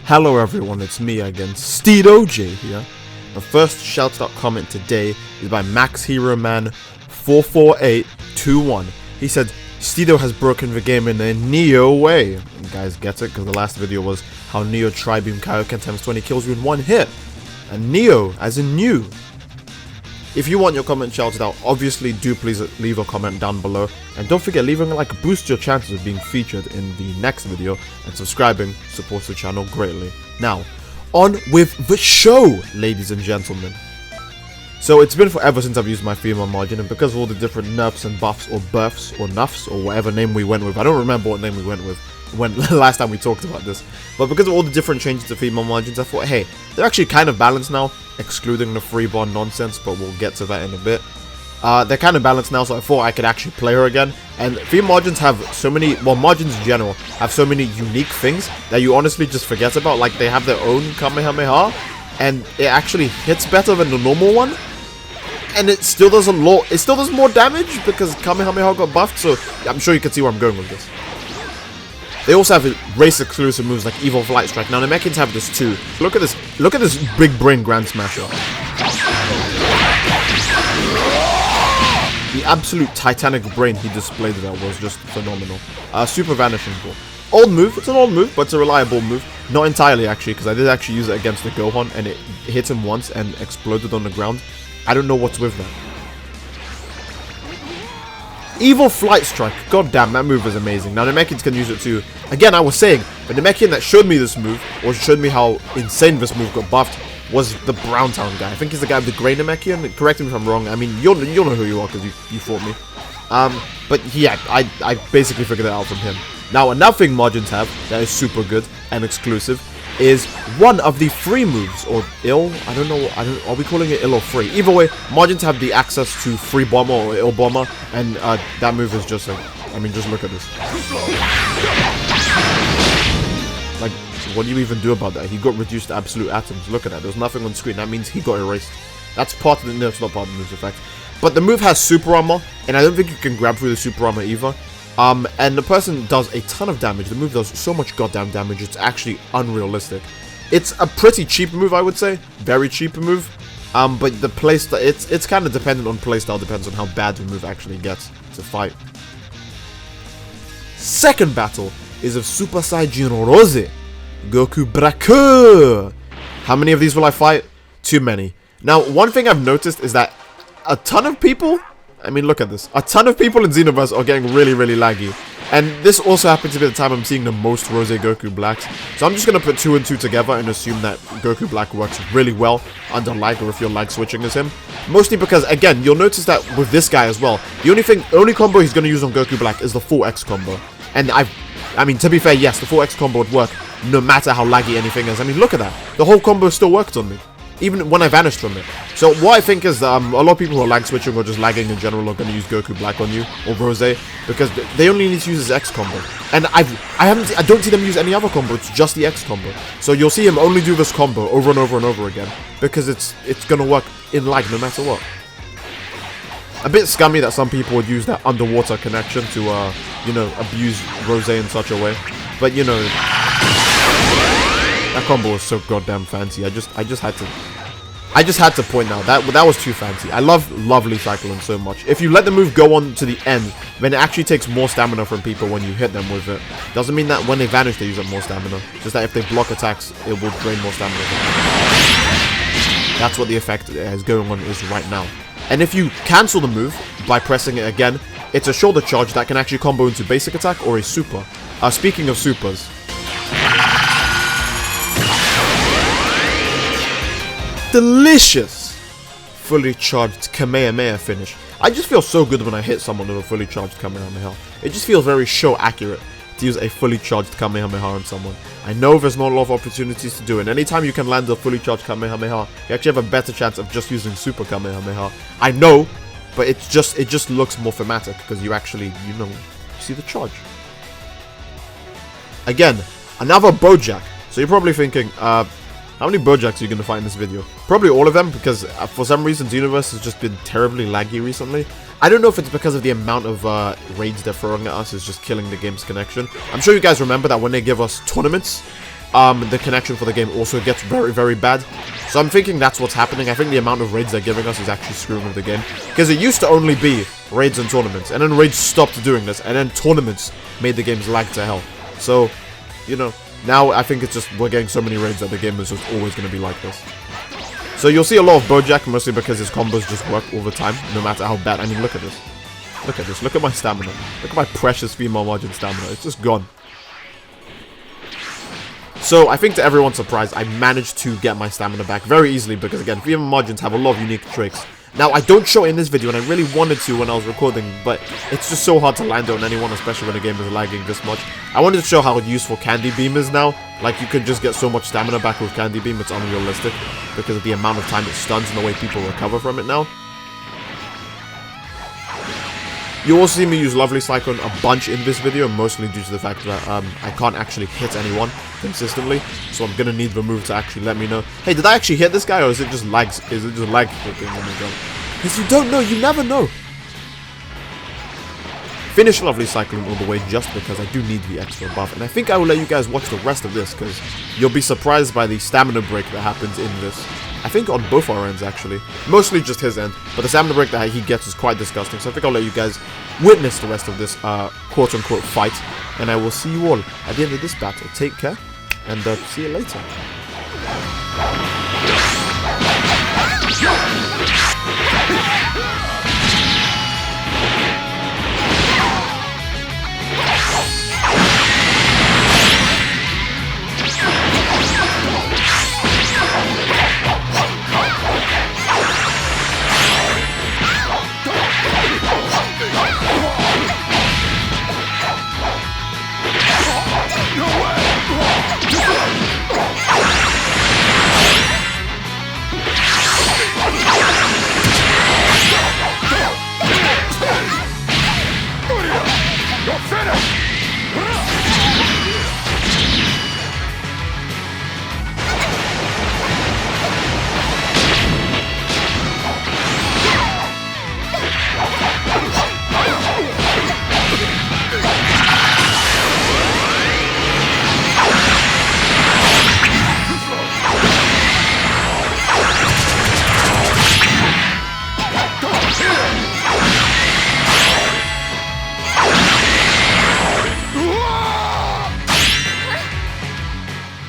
Hello everyone, it's me again, Steedoj here. The first shout-out comment today is by MaxHeroMan44821. He said, Steedoj has broken the game in a Neo way. And guys get it, because the last video was how Neo Tri-Beam Kaioken times 20 kills you in one hit. And Neo, as in new. If you want your comment shouted out, obviously do please leave a comment down below. And don't forget, leaving a like boosts your chances of being featured in the next video. And subscribing supports the channel greatly. Now, on with the show, ladies and gentlemen. So it's been forever since I've used my female Majin, and because of all the different nerfs and buffs or buffs or nuffs or whatever name we went with, I don't remember what name we went with when last time we talked about this, but because of all the different changes to female Majins, I thought, hey, they're actually kind of balanced now, excluding the free bar nonsense, but we'll get to that in a bit. They're kind of balanced now, so I thought I could actually play her again. And female Majins have so many, well, Majins in general have so many unique things that you honestly just forget about. Like, they have their own Kamehameha, and it actually hits better than the normal one. And it still does it still does more damage because Kamehameha got buffed, so I'm sure you can see where I'm going with this. They also have race exclusive moves like Evil Flight Strike. Now the Mechans have this too. Look at this big brain Grand Smasher. The absolute titanic brain he displayed there was just phenomenal. Super Vanishing Ball. Old move, it's an old move, but it's a reliable move. Not entirely actually, because I did actually use it against the Gohan and it hit him once and exploded on the ground. I don't know what's with that. Evil Flight Strike. God damn, that move is amazing. Now, the Namekians can use it too. Again, I was saying, the Namekian that showed me this move, or showed me how insane this move got buffed, was the Brown Town guy. I think he's the guy with the grey Namekian. Correct me if I'm wrong. I mean, you'll know who you are because you fought me. But yeah, I basically figured it out from him. Now, another thing Majins have that is super good and exclusive is one of the free moves, or ill, I don't know, are we calling it ill or free? Either way, Majins have the access to free bomber or ill bomber, and that move is just like, I mean, just look at this. Like, what do you even do about that? He got reduced to absolute atoms. Look at that, there's nothing on screen, that means he got erased. That's part of the, no, it's not part of the move's effect. But the move has super armor, and I don't think you can grab through the super armor either. And the person does a ton of damage. The move does so much goddamn damage, it's actually unrealistic. It's a pretty cheap move, I would say. Very cheap move. But the playstyle, it's kind of dependent on playstyle, depends on how bad the move actually gets to fight. Second battle is of Super Saiyan Rose, Goku Black. How many of these will I fight? Too many. Now, one thing I've noticed is that a ton of people, I mean, look at this. A ton of people in Xenoverse are getting really, really laggy. And this also happens to be the time I'm seeing the most Rose Goku Blacks. So I'm just going to put 2 and 2 together and assume that Goku Black works really well under lag, or if you're lag switching as him. Mostly because, again, you'll notice that with this guy as well, the only combo he's going to use on Goku Black is the 4X combo. And I mean, to be fair, yes, the 4X combo would work no matter how laggy anything is. I mean, look at that. The whole combo still worked on me, even when I vanished from it. So what I think is a lot of people who are lag switching or just lagging in general are going to use Goku Black on you, or Rose, because they only need to use his X combo. And I don't see them use any other combo, it's just the X combo. So you'll see him only do this combo over and over and over again, because it's going to work in lag no matter what. A bit scummy that some people would use that underwater connection to, you know, abuse Rose in such a way. But, you know, that combo was so goddamn fancy. I just had to point out that was too fancy. I love Lovely Cyclone so much. If you let the move go on to the end, then it actually takes more stamina from people when you hit them with it. Doesn't mean that when they vanish they use up more stamina. Just that if they block attacks, it will drain more stamina. That's what the effect is going on is right now. And if you cancel the move by pressing it again, it's a shoulder charge that can actually combo into basic attack or a super. Speaking of supers, delicious fully charged Kamehameha finish. I just feel so good when I hit someone with a fully charged Kamehameha. It just feels very show accurate to use a fully charged Kamehameha on someone. I know there's not a lot of opportunities to do it. Anytime you can land a fully charged Kamehameha, you actually have a better chance of just using Super Kamehameha. I know, but it just looks more thematic because you actually, you know, see the charge. Again, another Bojack. So you're probably thinking, how many Bojacks are you going to find in this video? Probably all of them, because for some reason Xenoverse has just been terribly laggy recently. I don't know if it's because of the amount of raids they're throwing at us is just killing the game's connection. I'm sure you guys remember that when they give us tournaments, the connection for the game also gets very, very bad. So I'm thinking that's what's happening. I think the amount of raids they're giving us is actually screwing with the game. Because it used to only be raids and tournaments, and then raids stopped doing this, and then tournaments made the games lag to hell. So, you know, now I think it's just we're getting so many raids that the game is just always going to be like this. So you'll see a lot of Bojack, mostly because his combos just work all the time, no matter how bad. I mean, look at this. Look at this. Look at my stamina. Look at my precious female Majin stamina. It's just gone. So I think to everyone's surprise, I managed to get my stamina back very easily because, again, female Majins have a lot of unique tricks. Now, I don't show it in this video, and I really wanted to when I was recording, but it's just so hard to land it on anyone, especially when the game is lagging this much. I wanted to show how useful Candy Beam is now. Like, you could just get so much stamina back with Candy Beam, it's unrealistic because of the amount of time it stuns and the way people recover from it now. You also see me use Lovely Cyclone a bunch in this video, mostly due to the fact that I can't actually hit anyone consistently, so I'm gonna need the move to actually let me know. Hey, did I actually hit this guy, or is it just lags? Is it just lag clicking on the gun? Because you don't know, you never know. Finish Lovely Cyclone all the way just because I do need the extra buff, and I think I will let you guys watch the rest of this because you'll be surprised by the stamina break that happens in this. I think on both our ends, actually. Mostly just his end, but the stamina break that he gets is quite disgusting, so I think I'll let you guys witness the rest of this quote-unquote fight, and I will see you all at the end of this battle. Take care, and see you later.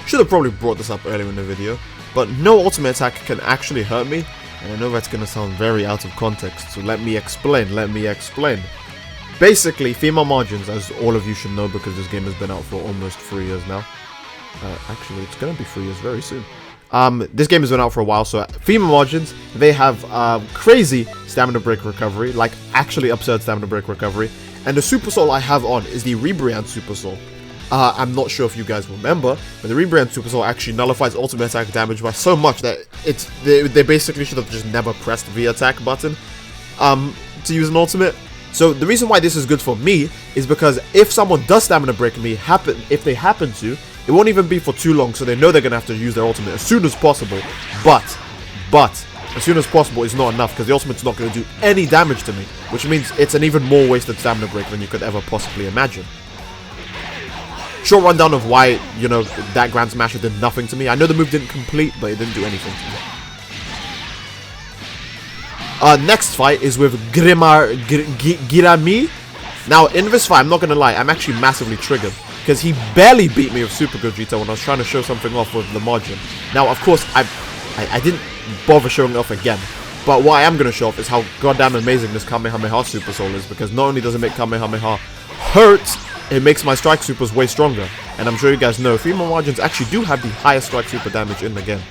Should have probably brought this up earlier in the video, but no ultimate attack can actually hurt me, and I know that's going to sound very out of context, so let me explain. Basically, female Majins, as all of you should know because this game has been out for almost 3 years now. Actually, it's going to be 3 years very soon. This game has been out for a while, so female Majins, they have crazy stamina break recovery, like actually absurd stamina break recovery, and the Super Soul I have on is the Rebrand Super Soul. I'm not sure if you guys remember, but the Rebrand Super Soul actually nullifies ultimate attack damage by so much that they basically should have just never pressed the attack button to use an ultimate. So the reason why this is good for me is because if someone does stamina break me, if they happen to, it won't even be for too long, so they know they're gonna have to use their ultimate as soon as possible. But as soon as possible is not enough because the ultimate's not gonna do any damage to me, which means it's an even more wasted stamina break than you could ever possibly imagine. Short rundown of why, you know, that Grand Smasher did nothing to me. I know the move didn't complete, but it didn't do anything to me. Next fight is with Girami. Now, in this fight, I'm not gonna lie, I'm actually massively triggered because he barely beat me with Super Gogeta when I was trying to show something off with the Majin. Now, of course, I didn't bother showing it off again, but what I am gonna show off is how goddamn amazing this Kamehameha Super Soul is, because not only does it make Kamehameha hurt, it makes my strike supers way stronger, and I'm sure you guys know female Majins actually do have the highest strike super damage in the game.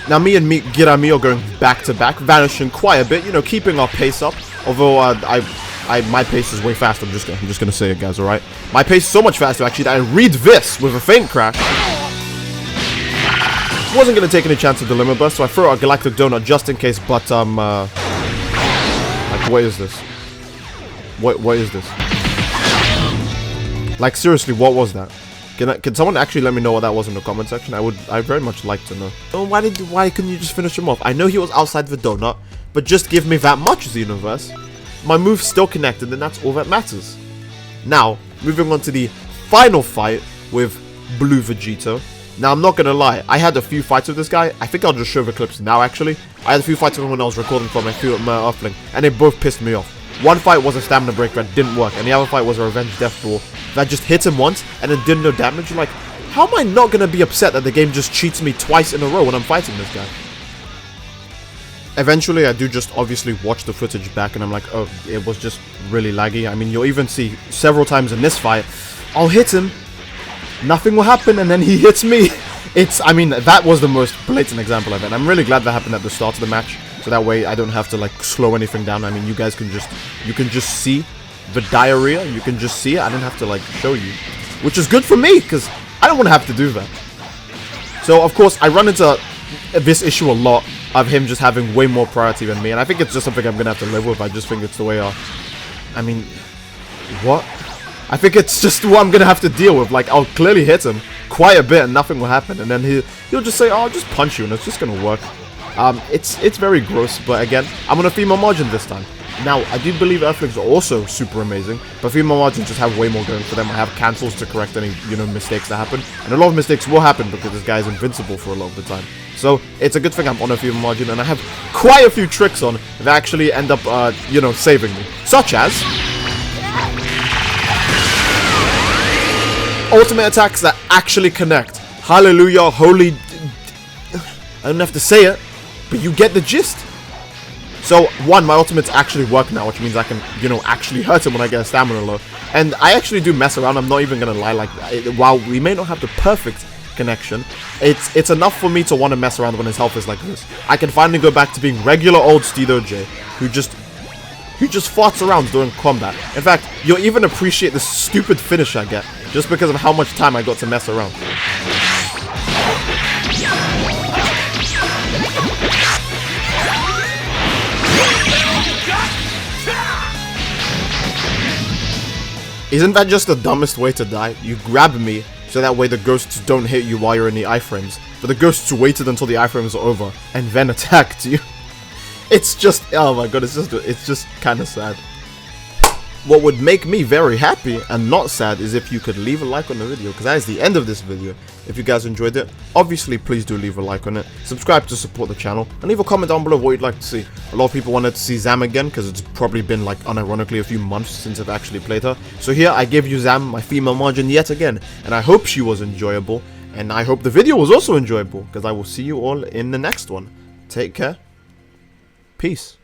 Now me and Girami are going back to back, vanishing quite a bit, you know, keeping our pace up, although my pace is way faster. I'm just gonna say it, guys, alright? My pace is so much faster actually that I read this with a faint crash. Wasn't gonna take any chance of the Limit Burst, so I threw out a Galactic Donut just in case, but like, what is this? What is this? Like, seriously, what was that? Can someone actually let me know what that was in the comment section? I'd very much like to know. Oh, why couldn't you just finish him off? I know he was outside the donut, but just give me that much, Xenoverse. My move's still connected, and that's all that matters. Now, moving on to the final fight with Blue Vegito. Now, I'm not gonna lie, I had a few fights with this guy. I think I'll just show the clips now, actually. I had a few fights with him when I was recording for my Earthling, and they both pissed me off. One fight was a stamina break that didn't work, and the other fight was a revenge death ball that just hit him once and then did no damage. Like, how am I not gonna be upset that the game just cheats me twice in a row when I'm fighting this guy? Eventually, I do just obviously watch the footage back, and I'm like, oh, it was just really laggy. I mean, you'll even see several times in this fight, I'll hit him, nothing will happen, and then he hits me. I mean, that was the most blatant example of it. I'm really glad that happened at the start of the match, so that way I don't have to, like, slow anything down. I mean, you guys can just see the diarrhea. You can just see it. I don't have to, like, show you, which is good for me, because I don't want to have to do that. So, of course, I run into this issue a lot of him just having way more priority than me, and I think it's just something I'm going to have to live with. I just think it's the way I mean, what? I think it's just what I'm going to have to deal with. Like, I'll clearly hit him quite a bit and nothing will happen, and then he'll just say, oh, I'll just punch you, and it's just going to work. It's very gross, but again, I'm on a female Majin this time. Now, I do believe Earthlings are also super amazing, but female Majins just have way more going for them. I have cancels to correct any, mistakes that happen, and a lot of mistakes will happen because this guy is invincible for a lot of the time. So, it's a good thing I'm on a female Majin, and I have quite a few tricks on that actually end up, saving me. Such as ultimate attacks that actually connect. Hallelujah, holy... I don't have to say it, but you get the gist. So, one, my ultimates actually work now, which means I can, actually hurt him when I get a stamina low. And I actually do mess around, I'm not even gonna lie, like, while we may not have the perfect connection, it's enough for me to want to mess around when his health is like this. I can finally go back to being regular old Steedoj, who just farts around during combat. In fact, you'll even appreciate the stupid finish I get, just because of how much time I got to mess around. Isn't that just the dumbest way to die? You grab me, so that way the ghosts don't hit you while you're in the iframes. But the ghosts waited until the iframes are over, and then attacked you. It's just, oh my god, it's just kind of sad. What would make me very happy and not sad is if you could leave a like on the video, because that is the end of this video. If you guys enjoyed it, obviously please do leave a like on it, subscribe to support the channel, and leave a comment down below what you'd like to see. A lot of people wanted to see Zam again, because it's probably been, like, unironically a few months since I've actually played her. So here, I give you Zam, my female Majin, yet again, and I hope she was enjoyable, and I hope the video was also enjoyable, because I will see you all in the next one. Take care. Peace.